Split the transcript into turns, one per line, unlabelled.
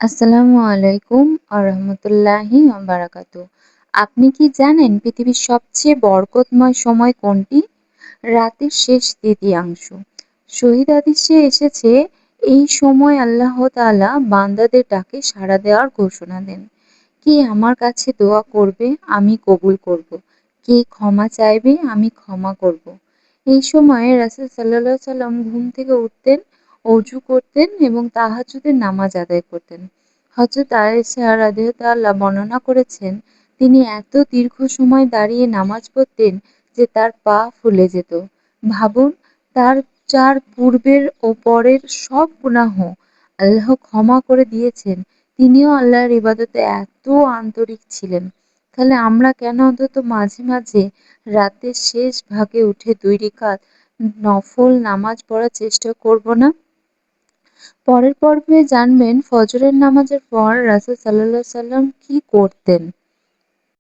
আসসালামু আলাইকুম আরহামতুল্লাহি বারাকাতু। আপনি কি জানেন পৃথিবীর সবচেয়ে বরকতময় সময় কোনটি? রাতের শেষ তৃতীয়াংশ। সহিহ হাদিসে এসেছে, এই সময় আল্লাহ তাআলা বান্দাদের ডাকে সাড়া দেওয়ার ঘোষণা দেন। কে আমার কাছে দোয়া করবে আমি কবুল করব। কে ক্ষমা চাইবে আমি ক্ষমা করব। এই সময়ে রাসূল সাল্লাল্লাহু আলাইহি সাল্লাম ঘুম থেকে উঠতেন, অজু করতেন এবং তাহাজ্জুদের নামাজ আদায় করতেন। হযরত আয়েশা রাদিয়াল্লাহু তাআলা বর্ণনা করেছেন, তিনি এত দীর্ঘ সময় দাঁড়িয়ে নামাজ পড়তেন যে তার পা ফুলে যেত। ভাবুন, তার যার পূর্বের ও পরের সব গুনাহ আল্লাহ ক্ষমা করে দিয়েছেন, তিনিও আল্লাহর ইবাদতে এত আন্তরিক ছিলেন। তাহলে আমরা কেন অন্তত মাঝে মাঝে রাতের শেষ ভাগে উঠে ২ রিকাত নফল নামাজ পড়ার চেষ্টা করব না? পরের পর্বে জানবেন ফজরের নামাজের পর রাসূল সাল্লাল্লাহু আলাইহি সাল্লাম কি করতেন।